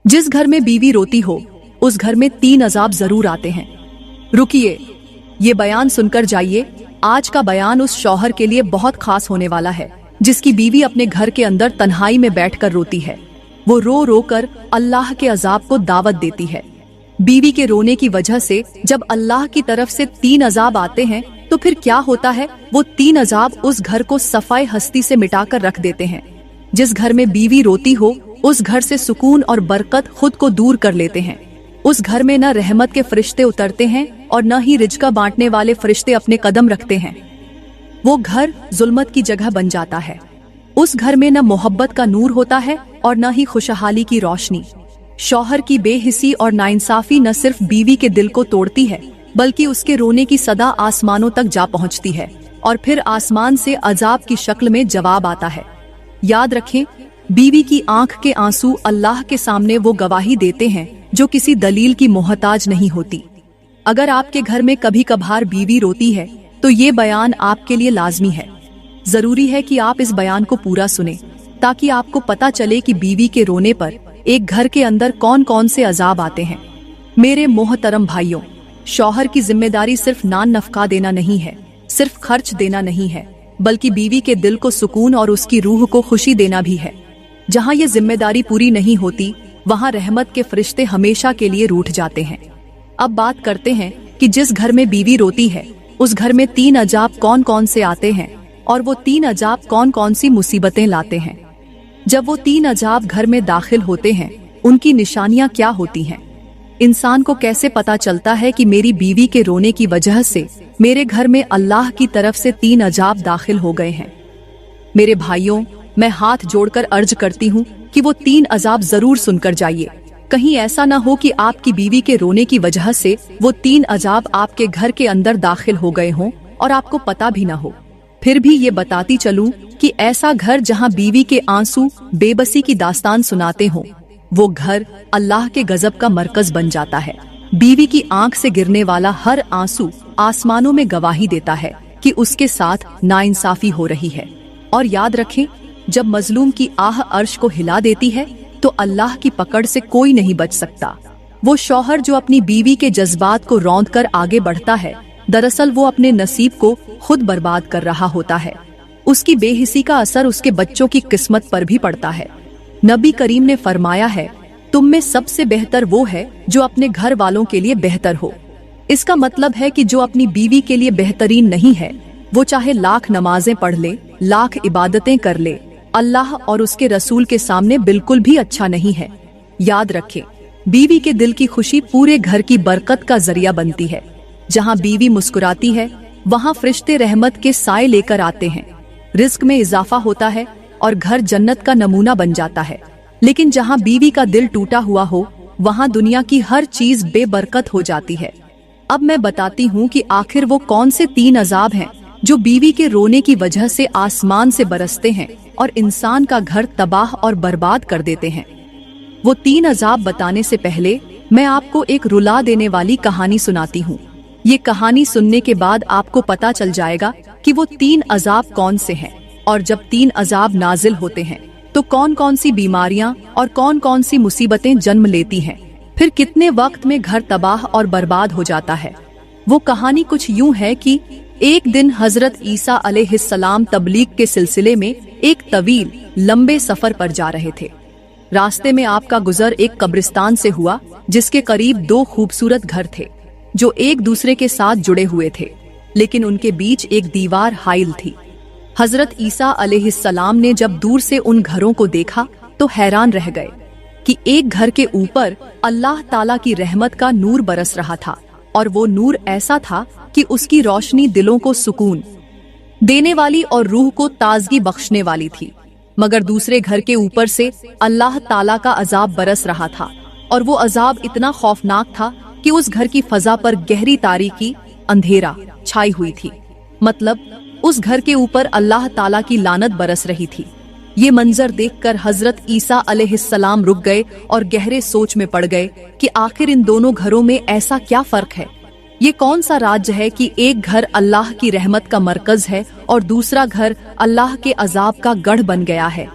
जिस घर में बीवी रोती हो उस घर में 3 अजाब जरूर आते हैं। रुकिए, ये बयान सुनकर जाइए। आज का बयान उस शौहर के लिए बहुत खास होने वाला है जिसकी बीवी अपने घर के अंदर तन्हाई में बैठकर रोती है। वो रो रो कर अल्लाह के अजाब को दावत देती है। बीवी के रोने की वजह से जब अल्लाह की तरफ से 3 अजाब आते हैं तो फिर क्या होता है? वो 3 अजाब उस घर को सफाई हस्ती से मिटाकर रख देते हैं। जिस घर में बीवी रोती हो उस घर से सुकून और बरकत खुद को दूर कर लेते हैं। उस घर में न रहमत के फरिश्ते उतरते हैं और न ही रिज़्क़ बांटने वाले फरिश्ते अपने कदम रखते हैं। वो घर जुल्मत की जगह बन जाता है। उस घर में न मोहब्बत का नूर होता है और न ही खुशहाली की रोशनी। शौहर की बेहिसी और नाइंसाफी न सिर्फ बीवी के दिल को तोड़ती है बल्कि उसके रोने की सदा आसमानों तक जा पहुंचती है और फिर आसमान से अजाब की शक्ल में जवाब आता है। याद रखें, बीवी की आंख के आंसू अल्लाह के सामने वो गवाही देते हैं जो किसी दलील की मोहताज नहीं होती। अगर आपके घर में कभी कभार बीवी रोती है तो ये बयान आपके लिए लाजमी है। जरूरी है कि आप इस बयान को पूरा सुने ताकि आपको पता चले कि बीवी के रोने पर एक घर के अंदर कौन कौन से अजाब आते हैं। मेरे मोहतरम भाइयों, शौहर की जिम्मेदारी सिर्फ नान नफका देना नहीं है, सिर्फ खर्च देना नहीं है, बल्कि बीवी के दिल को सुकून और उसकी रूह को खुशी देना भी है। जहाँ ये जिम्मेदारी पूरी नहीं होती वहाँ रहमत के फरिश्ते हमेशा के लिए रूठ जाते हैं। अब बात करते हैं कि जिस घर में बीवी रोती है उस घर में 3 अजाब कौन कौन से आते हैं और वो 3 अजाब कौन कौन सी मुसीबतें लाते हैं। जब वो 3 अजाब घर में दाखिल होते हैं उनकी निशानियां क्या होती हैं? इंसान को कैसे पता चलता है कि मेरी बीवी के रोने की वजह से मेरे घर में अल्लाह की तरफ से 3 अजाब दाखिल हो गए हैं? मेरे भाइयों, मैं हाथ जोड़कर अर्ज करती हूँ कि वो 3 अजाब जरूर सुनकर जाइए। कहीं ऐसा न हो कि आपकी बीवी के रोने की वजह से वो 3 अजाब आपके घर के अंदर दाखिल हो गए हों और आपको पता भी न हो। फिर भी ये बताती चलूं कि ऐसा घर जहां बीवी के आंसू बेबसी की दास्तान सुनाते हों, वो घर अल्लाह के गजब का मरकज बन जाता है। बीवी की आंख से गिरने वाला हर आंसू आसमानों में गवाही देता है कि उसके साथ नाइंसाफी हो रही है। और याद रखें, जब मजलूम की आह अर्श को हिला देती है तो अल्लाह की पकड़ से कोई नहीं बच सकता। वो शौहर जो अपनी बीवी के जज्बात को रौंद कर आगे बढ़ता है, दरअसल वो अपने नसीब को खुद बर्बाद कर रहा होता है। उसकी बेहिसी का असर उसके बच्चों की किस्मत पर भी पड़ता है। नबी करीम ने फरमाया है, तुम में सबसे बेहतर वो है जो अपने घर वालों के लिए बेहतर हो। इसका मतलब है कि जो अपनी बीवी के लिए बेहतरीन नहीं है वो चाहे लाख नमाजें पढ़ ले, लाख इबादतें कर ले, अल्लाह और उसके रसूल के सामने बिल्कुल भी अच्छा नहीं है। याद रखें, बीवी के दिल की खुशी पूरे घर की बरकत का जरिया बनती है। जहाँ बीवी मुस्कुराती है वहाँ फरिश्ते रहमत के साए लेकर आते हैं, रिज्क में इजाफा होता है और घर जन्नत का नमूना बन जाता है। लेकिन जहाँ बीवी का दिल टूटा हुआ हो वहाँ दुनिया की हर चीज बेबरकत हो जाती है। अब मैं बताती हूँ कि आखिर वो कौन से 3 अजाब हैं जो बीवी के रोने की वजह से आसमान से बरसते हैं और इंसान का घर तबाह और बर्बाद कर देते हैं। वो 3 अजाब बताने से पहले मैं आपको एक रुला देने वाली कहानी सुनाती हूँ। ये कहानी सुनने के बाद आपको पता चल जाएगा कि वो 3 अजाब कौन से हैं और जब 3 अजाब नाजिल होते हैं तो कौन कौन सी बीमारियां और कौन कौन सी मुसीबतें जन्म लेती हैं, फिर कितने वक्त में घर तबाह और बर्बाद हो जाता है। वो कहानी कुछ यूं है कि एक दिन हजरत ईसा अलैहिस्सलाम तबलीग के सिलसिले में एक तवील लंबे सफर पर जा रहे थे। रास्ते में आपका गुजर एक कब्रिस्तान से हुआ जिसके करीब 2 खूबसूरत घर थे जो एक दूसरे के साथ जुड़े हुए थे, लेकिन उनके बीच एक दीवार हाइल थी। हजरत ईसा अलैहिस्सलाम ने जब दूर से उन घरों को देखा तो हैरान रह गए कि एक घर के ऊपर अल्लाह ताला की रहमत का नूर बरस रहा था और वो नूर ऐसा था कि उसकी रोशनी दिलों को सुकून देने वाली और रूह को ताजगी बख्शने वाली थी। मगर दूसरे घर के ऊपर से अल्लाह ताला का अजाब बरस रहा था और वो अजाब इतना खौफनाक था कि उस घर की फजा पर गहरी तारीकी, अंधेरा छाई हुई थी। मतलब उस घर के ऊपर अल्लाह ताला की लानत बरस रही थी। ये मंजर देखकर हजरत ईसा अलैहिस्सलाम रुक गए और गहरे सोच में पड़ गए कि आखिर इन दोनों घरों में ऐसा क्या फर्क है। ये कौन सा राज्य है कि एक घर अल्लाह की रहमत का मरकज है और दूसरा घर अल्लाह के अजाब का गढ़ बन गया है।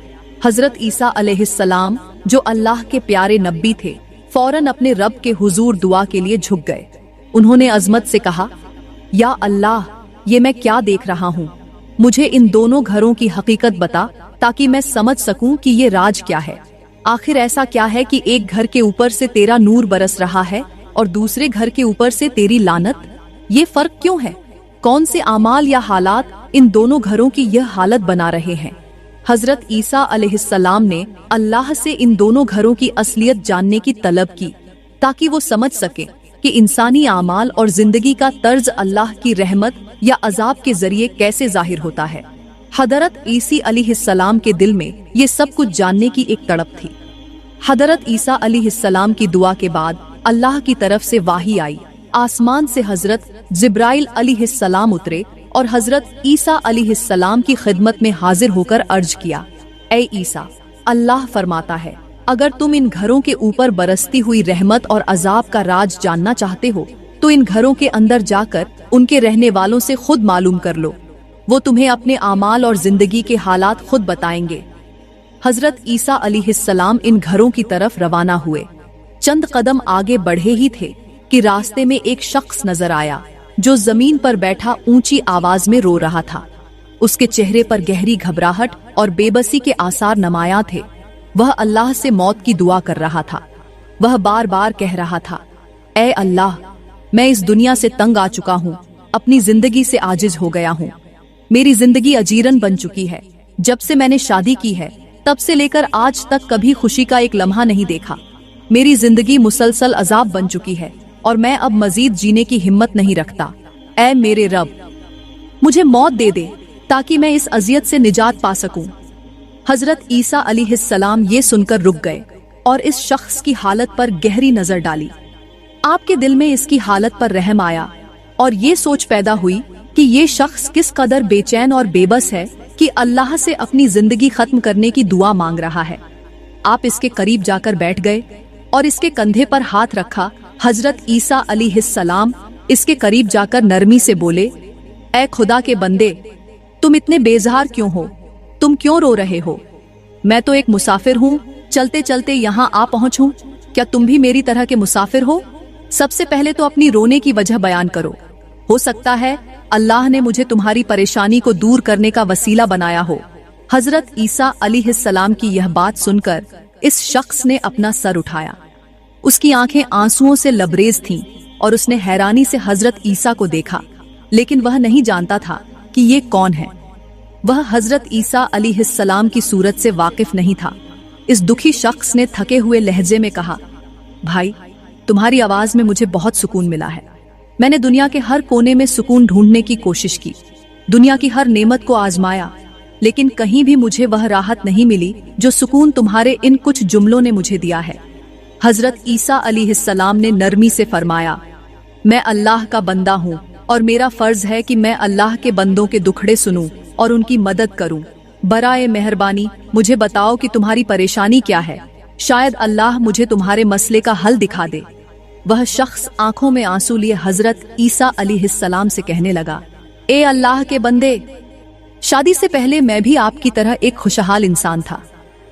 हजरत ईसा अलैहिस्सलाम जो अल्लाह के प्यारे नबी थे, फौरन अपने रब के हुजूर दुआ के लिए झुक गए। उन्होंने अजमत से कहा, या अल्लाह, ये मैं क्या देख रहा हूँ? मुझे इन दोनों घरों की हकीकत बता ताकि मैं समझ सकूं कि ये राज क्या है। आखिर ऐसा क्या है कि एक घर के ऊपर से तेरा नूर बरस रहा है और दूसरे घर के ऊपर से तेरी लानत? ये फर्क क्यों है? कौन से आमाल या हालात इन दोनों घरों की यह हालत बना रहे हैं? हजरत ईसा अलैहिस्सलाम ने अल्लाह से इन दोनों घरों की असलियत जानने की तलब की ताकि वो समझ सके कि इंसानी आमाल और जिंदगी का तर्ज अल्लाह की रहमत या अजाब के जरिए कैसे जाहिर होता है। हजरत ईसा अलैहिस्सलाम के दिल में ये सब कुछ जानने की एक तड़प थी। हजरत ईसा अलैहिस्सलाम की दुआ के बाद अल्लाह की तरफ से वाही आई। आसमान से हजरत जिब्राइल अलैहिस्सलाम उतरे और हजरत ईसा अलैहिस्सलाम की खिदमत में हाजिर होकर अर्ज किया, ए ईसा, अल्लाह फरमाता है, अगर तुम इन घरों के ऊपर बरसती हुई रहमत और अजाब का राज जानना चाहते हो तो इन घरों के अंदर जाकर उनके रहने वालों से खुद मालूम कर लो। वो तुम्हें अपने आमाल और जिंदगी के हालात खुद बताएंगे। हजरत ईसा अलैहिस्सलाम इन घरों की तरफ रवाना हुए। चंद कदम आगे बढ़े ही थे कि रास्ते में एक शख्स नजर आया जो जमीन पर बैठा ऊंची आवाज में रो रहा था। उसके चेहरे पर गहरी घबराहट और बेबसी के आसार नमाया थे। वह अल्लाह से मौत की दुआ कर रहा था। वह बार बार कह रहा था, ए अल्लाह, मैं इस दुनिया से तंग आ चुका हूँ, अपनी जिंदगी से आजिज हो गया हूँ। मेरी जिंदगी अजीरन बन चुकी है। जब से मैंने शादी की है तब से लेकर आज तक कभी खुशी का एक लम्हा नहीं देखा। मेरी जिंदगी मुसलसल अजाब बन चुकी है और मैं अब मजीद जीने की हिम्मत नहीं रखता। ऐ मेरे रब, मुझे मौत दे दे ताकि मैं इस अजियत से निजात पा सकूं। हजरत ईसा अलैहिस्सलाम ये सुनकर रुक गए और इस शख्स की हालत पर गहरी नजर डाली। आपके दिल में इसकी हालत पर रहम आया और ये सोच पैदा हुई कि ये शख्स किस कदर बेचैन और बेबस है कि अल्लाह से अपनी जिंदगी खत्म करने की दुआ मांग रहा है। आप इसके करीब जाकर बैठ गए और इसके कंधे पर हाथ रखा। हजरत ईसा अलैहिस्सलाम इसके करीब जाकर नरमी से बोले, ऐ खुदा के बंदे, तुम इतने बेजार क्यों हो? तुम क्यों रो रहे हो? मैं तो एक मुसाफिर हूँ, चलते चलते यहाँ आ पहुँचूं। क्या तुम भी मेरी तरह के मुसाफिर हो? सबसे पहले तो अपनी रोने की वजह बयान करो। हो सकता है अल्लाह ने मुझे तुम्हारी परेशानी को दूर करने का वसीला बनाया हो। हजरत ईसा अलैहिस्सलाम की यह बात सुनकर इस शख्स ने अपना सर उठाया। उसकी आंखें आंसुओं से लबरेज थीं और उसने हैरानी से हजरत ईसा को देखा, लेकिन वह नहीं जानता था कि ये कौन है। वह हजरत ईसा अलैहिस्सलाम की सूरत से वाकिफ नहीं था। इस दुखी शख्स ने थके हुए लहजे में कहा, भाई, तुम्हारी आवाज में मुझे बहुत सुकून मिला है। मैंने दुनिया के हर कोने में सुकून ढूंढने की कोशिश की, दुनिया की हर नेमत को आजमाया, लेकिन कहीं भी मुझे वह राहत नहीं मिली जो सुकून तुम्हारे इन कुछ जुमलों ने मुझे दिया है। हजरत ईसा अलैहिस्सलाम ने नरमी से फरमाया, मैं अल्लाह का बंदा हूँ और मेरा फर्ज है कि मैं अल्लाह के बंदों के दुखड़े सुनूं और उनकी मदद करूं। बराए मेहरबानी मुझे बताओ कि तुम्हारी परेशानी क्या है। शायद अल्लाह मुझे तुम्हारे मसले का हल दिखा दे। वह शख्स आंखों में आंसू लिए हजरत ईसा अलैहिस्सलाम से कहने लगा, ए अल्लाह के बंदे, शादी से पहले मैं भी आपकी तरह एक खुशहाल इंसान था।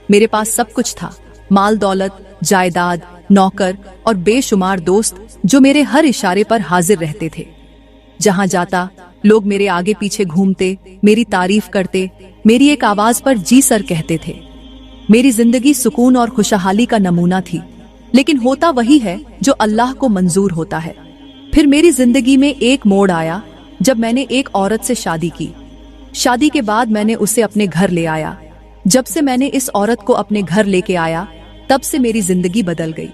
मेरे पास सब कुछ था, माल दौलत, जायदाद, नौकर और बेशुमार दोस्त जो मेरे हर इशारे पर हाजिर रहते थे। जहां जाता लोग मेरे आगे पीछे घूमते, मेरी तारीफ करते, मेरी एक आवाज पर जी सर कहते थे। मेरी जिंदगी सुकून और खुशहाली का नमूना थी, लेकिन होता वही है जो अल्लाह को मंजूर होता है। फिर मेरी जिंदगी में एक मोड़ आया जब मैंने एक औरत से शादी की। शादी के बाद मैंने उसे अपने घर ले आया। जब से मैंने इस औरत को अपने घर लेके आया, तब से मेरी जिंदगी बदल गई।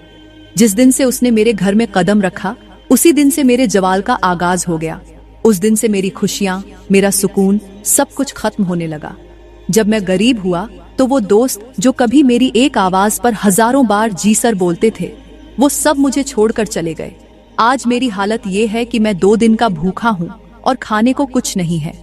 जिस दिन से उसने मेरे घर में कदम रखा, उसी दिन से मेरे जवाल का आगाज हो गया। उस दिन से मेरी खुशियां, मेरा सुकून, सब कुछ खत्म होने लगा। जब मैं गरीब हुआ तो वो दोस्त जो कभी मेरी एक आवाज पर हजारों बार जी सर बोलते थे, वो सब मुझे छोड़कर चले गए। आज मेरी हालत ये है कि मैं 2 दिन का भूखा हूँ और खाने को कुछ नहीं है,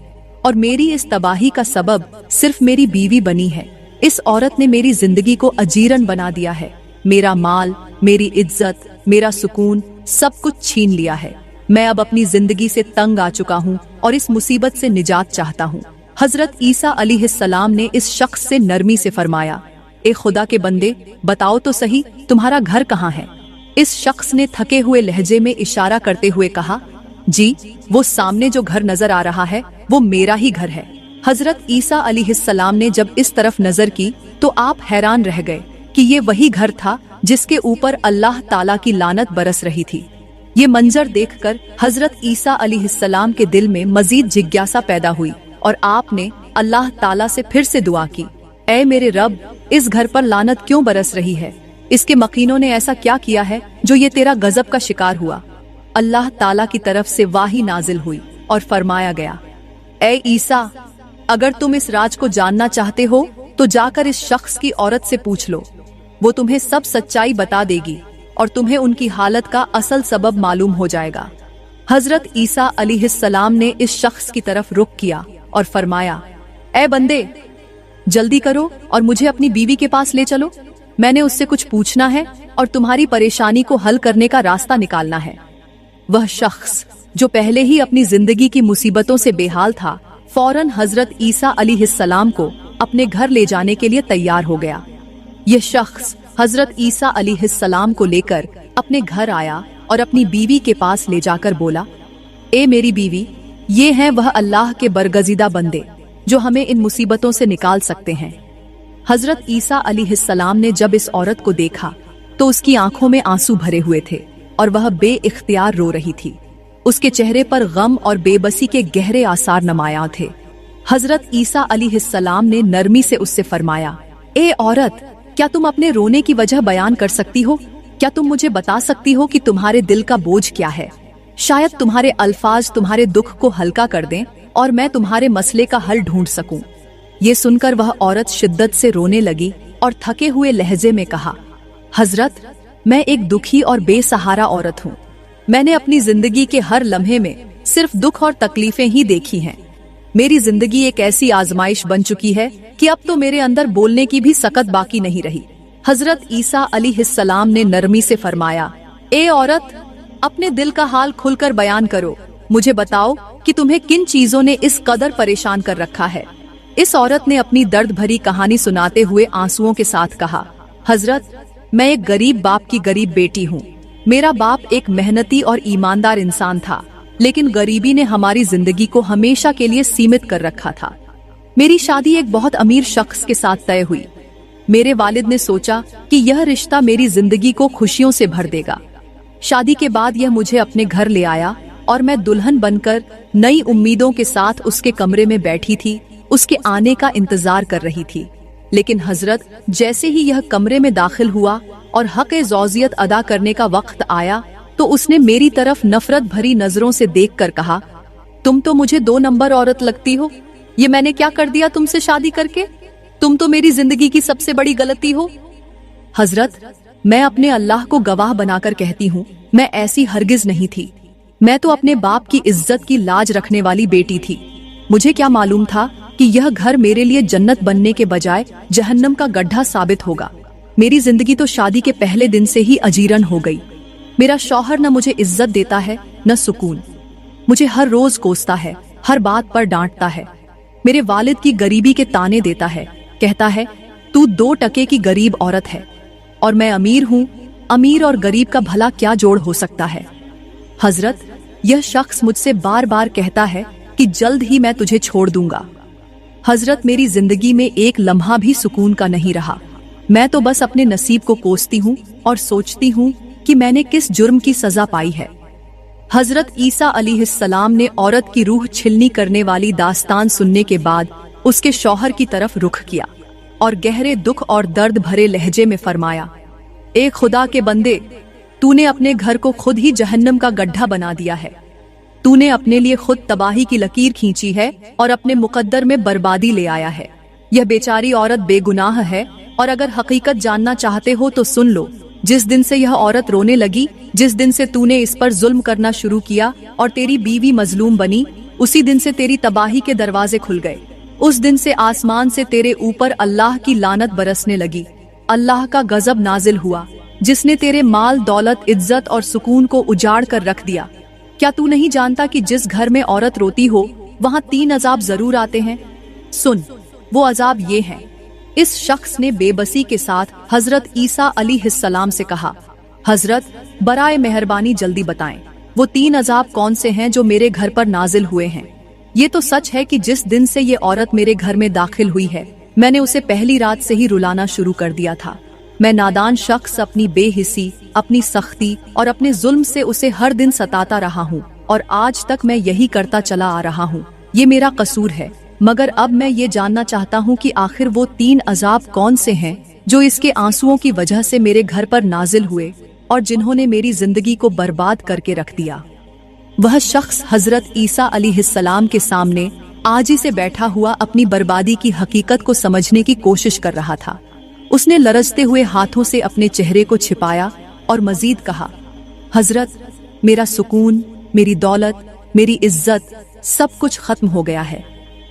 और मेरी इस तबाही का सबब सिर्फ मेरी बीवी बनी है। इस औरत ने मेरी जिंदगी को अजीरन बना दिया है। मेरा माल, मेरी इज्जत, मेरा सुकून, सब कुछ छीन लिया है। मैं अब अपनी जिंदगी से तंग आ चुका हूँ और इस मुसीबत से निजात चाहता हूँ। हजरत ईसा अलैहिस्सलाम ने इस शख्स से नरमी से फरमाया, ए खुदा के बंदे, बताओ तो सही, तुम्हारा घर कहाँ है? इस शख्स ने थके हुए लहजे में इशारा करते हुए कहा, जी, वो सामने जो घर नजर आ रहा है वो मेरा ही घर है। हजरत ईसा अलैहिस्सलाम ने जब इस तरफ नजर की तो आप हैरान रह गए कि ये वही घर था जिसके ऊपर अल्लाह ताला की लानत बरस रही थी। ये मंजर देखकर हजरत ईसा अलैहिस्सलाम के दिल में मजीद जिज्ञासा पैदा हुई और आपने अल्लाह ताला से फिर से दुआ की, ऐ मेरे रब, इस घर पर लानत क्यों बरस रही है? इसके मकीनों ने ऐसा क्या किया है जो ये तेरा गजब का शिकार हुआ? अल्लाह ताला की तरफ से वाही नाजिल हुई और फरमाया गया, ऐ ईसा, अगर तुम इस राज को जानना चाहते हो तो जाकर इस शख्स की औरत से पूछ लो, वो तुम्हें सब सच्चाई बता देगी और तुम्हें उनकी हालत का असल सबब मालूम हो जाएगा। हजरत ईसा अलैहिस्सलाम ने इस शख्स की तरफ रुख किया और फरमाया, ऐ बंदे, जल्दी करो और मुझे अपनी बीवी के पास ले चलो। मैंने उससे कुछ पूछना है और तुम्हारी परेशानी को हल करने का रास्ता निकालना है। वह शख्स जो पहले ही अपनी जिंदगी की मुसीबतों से बेहाल था, फौरन हजरत ईसा अलैहिस्सलाम को अपने घर ले जाने के लिए तैयार हो गया। यह शख्स हजरत ईसा अलैहिस्सलाम को लेकर अपने घर आया और अपनी बीवी के पास ले जाकर बोला, ए मेरी बीवी, ये हैं वह अल्लाह के बरगजीदा बंदे जो हमें इन मुसीबतों से निकाल सकते हैं। हजरत ईसा अलैहिस्सलाम ने जब इस औरत को देखा तो उसकी आंखों में आंसू भरे हुए थे और वह बेइख्तियार रो रही थी। उसके चेहरे पर गम और बेबसी के गहरे आसार नमाया थे। हजरत ईसा अलैहिस्सलाम ने नरमी से उससे फरमाया, ए औरत, क्या तुम अपने रोने की वजह बयान कर सकती हो? क्या तुम मुझे बता सकती हो कि तुम्हारे दिल का बोझ क्या है? शायद तुम्हारे अल्फाज तुम्हारे दुख को हल्का कर दें और मैं तुम्हारे मसले का हल ढूंढ सकूं। ये सुनकर वह औरत शिद्दत से रोने लगी और थके हुए लहजे में कहा, हजरत, मैं एक दुखी और बेसहारा औरत हूँ। मैंने अपनी जिंदगी के हर लम्हे में सिर्फ दुख और तकलीफें ही देखी हैं। मेरी जिंदगी एक ऐसी आजमाइश बन चुकी है कि अब तो मेरे अंदर बोलने की भी सकत बाकी नहीं रही। हजरत ईसा अलैहिस्सलाम ने नरमी से फरमाया, ए औरत, अपने दिल का हाल खुलकर बयान करो। मुझे बताओ कि तुम्हें किन चीजों ने इस कदर परेशान कर रखा है। इस औरत ने अपनी दर्द भरी कहानी सुनाते हुए आंसुओं के साथ कहा, हजरत, मैं एक गरीब बाप की गरीब बेटी हूँ। मेरा बाप एक मेहनती और ईमानदार इंसान था, लेकिन गरीबी ने हमारी जिंदगी को हमेशा के लिए सीमित कर रखा था। मेरी शादी एक बहुत अमीर शख्स के साथ तय हुई। मेरे वालिद ने सोचा कि यह रिश्ता मेरी जिंदगी को खुशियों से भर देगा। शादी के बाद यह मुझे अपने घर ले आया और मैं दुल्हन बनकर नई उम्मीदों के साथ उसके कमरे में बैठी थी, उसके आने का इंतजार कर रही थी। लेकिन हजरत, जैसे ही यह कमरे में दाखिल हुआ और हक़ ज़ौजियत अदा करने का वक्त आया तो उसने मेरी तरफ नफरत भरी नजरों से देखकर कहा, तुम तो मुझे 2 नंबर औरत लगती हो। ये मैंने क्या कर दिया तुमसे शादी करके? तुम तो मेरी जिंदगी की सबसे बड़ी गलती हो। हजरत, मैं अपने अल्लाह को गवाह बनाकर कहती हूँ, मैं ऐसी हरगिज नहीं थी। मैं तो अपने बाप की इज्जत की लाज रखने वाली बेटी थी। मुझे क्या मालूम था कि यह घर मेरे लिए जन्नत बनने के बजाय जहन्नम का गड्ढा साबित होगा। मेरी जिंदगी तो शादी के पहले दिन से ही अजीरन हो गई। मेरा शौहर न मुझे इज्जत देता है न सुकून। मुझे हर रोज कोसता है, हर बात पर डांटता है। मेरे वालिद की गरीबी के ताने देता है, कहता है तू 2 टके की गरीब औरत है और मैं अमीर हूँ। अमीर और गरीब का भला क्या जोड़ हो सकता है? हजरत, यह शख्स मुझसे बार बार कहता है कि जल्द ही मैं तुझे छोड़ दूंगा। हजरत, मेरी जिंदगी में एक लम्हा भी सुकून का नहीं रहा। मैं तो बस अपने नसीब को कोसती हूँ और सोचती हूँ कि मैंने किस जुर्म की सजा पाई है। हजरत ईसा अलैहिस्सलाम ने औरत की रूह छिलनी करने वाली दास्तान सुनने के बाद उसके शौहर की तरफ रुख किया और गहरे दुख और दर्द भरे लहजे में फरमाया, ए खुदा के बंदे, तूने अपने घर को खुद ही जहन्नम का गड्ढा बना दिया है। तूने अपने लिए खुद तबाही की लकीर खींची है और अपने मुकद्दर में बर्बादी ले आया है। यह बेचारी औरत बेगुनाह है और अगर हकीकत जानना चाहते हो तो सुन लो। जिस दिन से यह औरत रोने लगी, जिस दिन से तूने इस पर जुल्म करना शुरू किया और तेरी बीवी मजलूम बनी, उसी दिन से तेरी तबाही के दरवाजे खुल गए। उस दिन से आसमान से तेरे ऊपर अल्लाह की लानत बरसने लगी। अल्लाह का गजब नाजिल हुआ जिसने तेरे माल दौलत, इज्जत और सुकून को उजाड़ कर रख दिया। क्या तू नहीं जानता कि जिस घर में औरत रोती हो वहाँ 3 अजाब जरूर आते हैं? सुन, वो अजाब ये हैं। इस शख्स ने बेबसी के साथ हजरत ईसा अलैहिस्सलाम से कहा, हजरत, बराए मेहरबानी जल्दी बताएं, वो 3 अजाब कौन से हैं जो मेरे घर पर नाजिल हुए हैं? ये तो सच है कि जिस दिन से ये औरत मेरे घर में दाखिल हुई है, मैंने उसे पहली रात से ही रुलाना शुरू कर दिया था। मैं नादान शख्स अपनी बेहिसी, अपनी सख्ती और अपने जुल्म से उसे हर दिन सताता रहा हूँ और आज तक मैं यही करता चला आ रहा हूँ। ये मेरा कसूर है, मगर अब मैं ये जानना चाहता हूँ कि आखिर वो 3 अजाब कौन से हैं जो इसके आंसुओं की वजह से मेरे घर पर नाजिल हुए और जिन्होंने मेरी जिंदगी को बर्बाद करके रख दिया। वह शख्स हजरत ईसा अलैहिस्सलाम के सामने आजी से बैठा हुआ अपनी बर्बादी की हकीकत को समझने की कोशिश कर रहा था। उसने लरजते हुए हाथों से अपने चेहरे को छिपाया और मजीद कहा, हजरत, मेरा सुकून, मेरी दौलत, मेरी इज्जत सब कुछ खत्म हो गया है।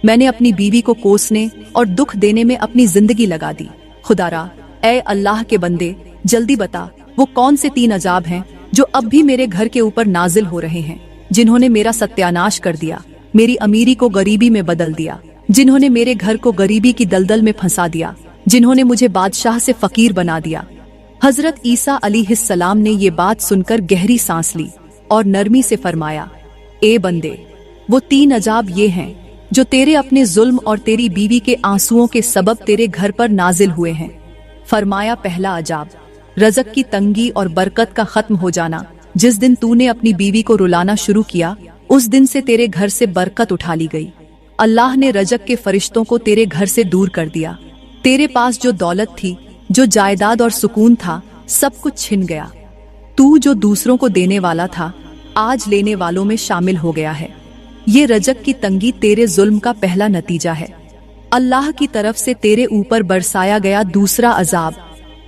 मैंने अपनी बीवी को कोसने और दुख देने में अपनी जिंदगी लगा दी। खुदारा, ऐ अल्लाह के बंदे, जल्दी बता वो कौन से 3 अजाब हैं जो अब भी मेरे घर के ऊपर नाजिल हो रहे हैं, जिन्होंने मेरा सत्यानाश कर दिया, मेरी अमीरी को गरीबी में बदल दिया, जिन्होंने मेरे घर को गरीबी की दलदल में फंसा दिया, जिन्होंने मुझे बादशाह से फकीर बना दिया। हजरत ईसा अलैहिस्सलाम ने ये बात सुनकर गहरी सांस ली और नरमी से फरमाया, ए बंदे, वो 3 अजाब ये हैं जो तेरे अपने जुल्म और तेरी बीवी के आंसुओं के सबब तेरे घर पर नाजिल हुए हैं। फरमाया, पहला अजाब, रज़क की तंगी और बरकत का खत्म हो जाना। जिस दिन तूने अपनी बीवी को रुलाना शुरू किया, उस दिन से तेरे घर से बरकत उठा ली गई। अल्लाह ने रज़क के फरिश्तों को तेरे घर से दूर कर दिया। तेरे पास जो दौलत थी, जो जायदाद और सुकून था, सब कुछ छिन गया। तू जो दूसरों को देने वाला था, आज लेने वालों में शामिल हो गया है। ये रज़क की तंगी तेरे जुल्म का पहला नतीजा है। अल्लाह की तरफ से तेरे ऊपर बरसाया गया दूसरा अजाब,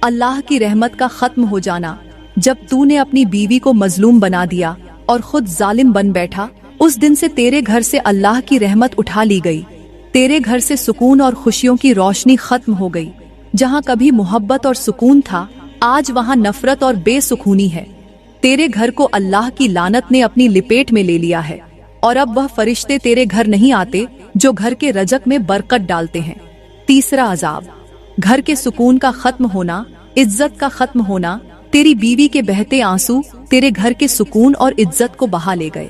अल्लाह की रहमत का खत्म हो जाना। जब तूने अपनी बीवी को मजलूम बना दिया और खुद जालिम बन बैठा, उस दिन से तेरे घर से अल्लाह की रहमत उठा ली गई। तेरे घर से सुकून और खुशियों की रोशनी खत्म हो गई। जहाँ कभी मोहब्बत और सुकून था, आज वहाँ नफरत और बेसुकूनी है। तेरे घर को अल्लाह की लानत ने अपनी लिपेट में ले लिया है और अब वह फरिश्ते तेरे घर नहीं आते जो घर के रज़क में बरकत डालते हैं। तीसरा अजाब, घर के सुकून का खत्म होना, इज्जत का खत्म होना। तेरी बीवी के बहते आंसू तेरे घर के सुकून और इज्जत को बहा ले गए।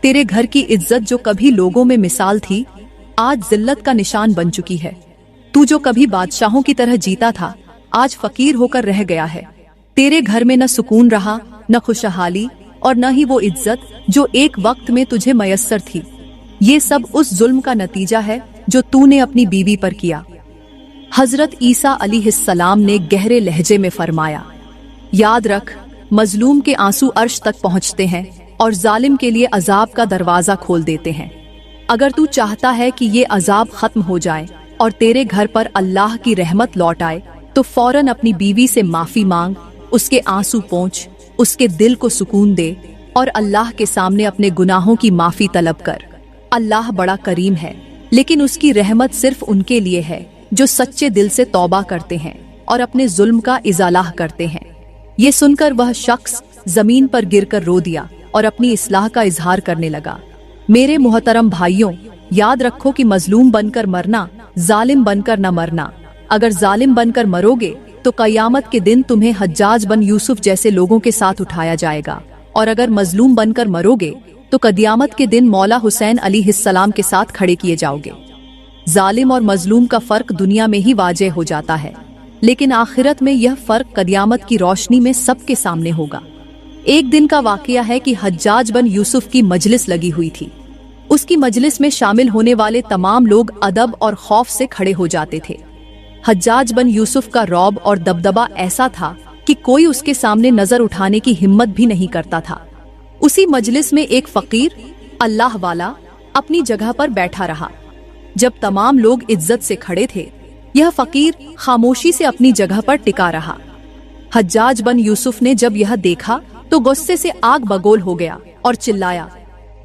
तेरे घर की इज्जत जो कभी लोगों में मिसाल थी, आज जिल्लत का निशान बन चुकी है। तू जो कभी बादशाहों की तरह जीता था, आज फकीर होकर रह गया है। तेरे घर में न सुकून रहा, न खुशहाली और न ही वो इज्जत जो एक वक्त में तुझे मयस्सर थी। ये सब उस जुल्म का नतीजा है जो तूने अपनी बीवी पर किया। हजरत ईसा अलैहिस्सलाम ने गहरे लहजे में फरमाया, याद रख, मजलूम के आंसू अर्श तक पहुंचते हैं और जालिम के लिए अजाब का दरवाजा खोल देते हैं। अगर तू चाहता है कि ये अजाब खत्म हो जाए और तेरे घर पर अल्लाह की रहमत लौट आए, तो फौरन अपनी बीवी से माफी मांग, उसके आंसू पोंछ, उसके दिल को सुकून दे और अल्लाह के सामने अपने गुनाहों की माफी तलब कर। अल्लाह बड़ा करीम है, लेकिन उसकी रहमत सिर्फ उनके लिए है जो सच्चे दिल से तौबा करते हैं और अपने जुल्म का इजालाह करते हैं। ये सुनकर वह शख्स जमीन पर गिरकर रो दिया और अपनी इस्लाह का इजहार करने लगा। मेरे मुहतरम भाइयों, याद रखो कि मजलूम बनकर मरना, जालिम बनकर न मरना। अगर जालिम बनकर मरोगे तो कयामत के दिन तुम्हें हज्जाज बन यूसुफ जैसे लोगों के साथ उठाया जाएगा, और अगर मजलूम बनकर मरोगे तो कयामत के दिन मौला हुसैन अलैहिस्सलाम के साथ खड़े किए जाओगे। जालिम और मजलूम का फर्क दुनिया में ही वाज़ेह हो जाता है, लेकिन आखिरत में यह फर्क कयामत की रोशनी में सबके सामने होगा। एक दिन का वाकया है कि हज्जाज बन यूसुफ की मजलिस लगी हुई थी। उसकी मजलिस में शामिल होने वाले तमाम लोग अदब और खौफ से खड़े हो जाते थे। हज्जाज बन यूसुफ का रौब और दबदबा ऐसा था कि कोई उसके सामने नजर उठाने की हिम्मत भी नहीं करता था। उसी मजलिस में एक फकीर, अल्लाह वाला, अपनी जगह पर बैठा रहा। जब तमाम लोग इज्जत से खड़े थे, यह फकीर खामोशी से अपनी जगह पर टिका रहा। हज्जाज बन यूसुफ ने जब यह देखा तो गुस्से से आग बगोल हो गया और चिल्लाया,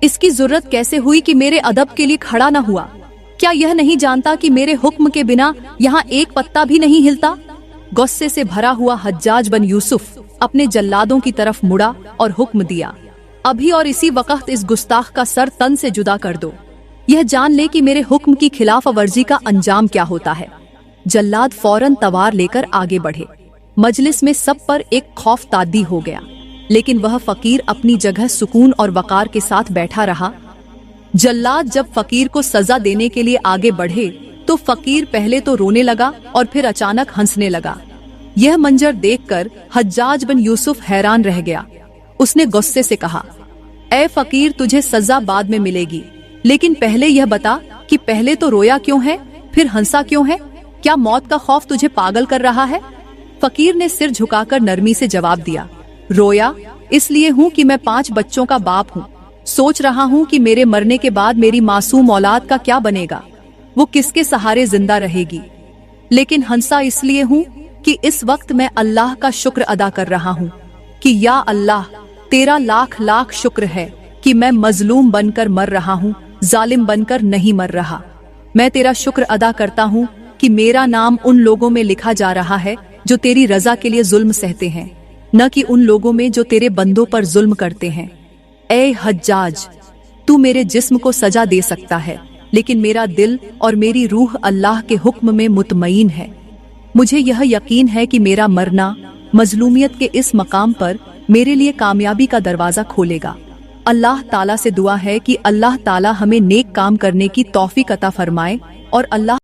इसकी जरूरत कैसे हुई कि मेरे अदब के लिए खड़ा न हुआ? क्या यह नहीं जानता कि मेरे हुक्म के बिना यहाँ एक पत्ता भी नहीं हिलता? गुस्से से भरा हुआ हज्जाज बन यूसुफ अपने जल्लादों की तरफ मुड़ा और हुक्म दिया, अभी और इसी वक्त इस गुस्ताख का सर तन से जुदा कर दो। यह जान ले कि मेरे हुक्म की खिलाफ वर्जी का अंजाम क्या होता है। जल्लाद फौरन तलवार लेकर आगे बढ़े। मजलिस में सब पर एक खौफ तादी हो गया, लेकिन वह फकीर अपनी जगह सुकून और वकार के साथ बैठा रहा। जल्लाद जब फकीर को सजा देने के लिए आगे बढ़े तो फकीर पहले तो रोने लगा और फिर अचानक हंसने लगा। यह मंजर देखकर हज्जाज बिन यूसुफ हैरान रह गया। उसने गुस्से से कहा, ऐ फकीर, तुझे सजा बाद में मिलेगी, लेकिन पहले यह बता कि पहले तो रोया क्यों है, फिर हंसा क्यों है? क्या मौत का खौफ तुझे पागल कर रहा है? फकीर ने सिर झुकाकर नरमी से जवाब दिया, रोया इसलिए हूँ कि मैं 5 बच्चों का बाप हूँ। सोच रहा हूँ कि मेरे मरने के बाद मेरी मासूम औलाद का क्या बनेगा, वो किसके सहारे जिंदा रहेगी। लेकिन हंसा इसलिए हूँ कि इस वक्त मैं अल्लाह का शुक्र अदा कर रहा हूँ कि या अल्लाह, तेरा लाख लाख शुक्र है कि मैं मजलूम बनकर मर रहा हूँ, जालिम बनकर नहीं मर रहा। मैं तेरा शुक्र अदा करता हूँ कि मेरा नाम उन लोगों में लिखा जा रहा है जो तेरी रजा के लिए जुल्म सहते हैं, न कि उन लोगों में जो तेरे बंदों पर जुल्म करते हैं। ऐ हज्जाज, तू मेरे जिस्म को सजा दे सकता है, लेकिन मेरा दिल और मेरी रूह अल्लाह के हुक्म में मुतमईन है। मुझे यह यकीन है कि मेरा मरना मजलूमियत के इस मकाम पर मेरे लिए कामयाबी का दरवाजा खोलेगा। अल्लाह ताला से दुआ है कि अल्लाह ताला हमें नेक काम करने की तौफीक अता फरमाए और अल्लाह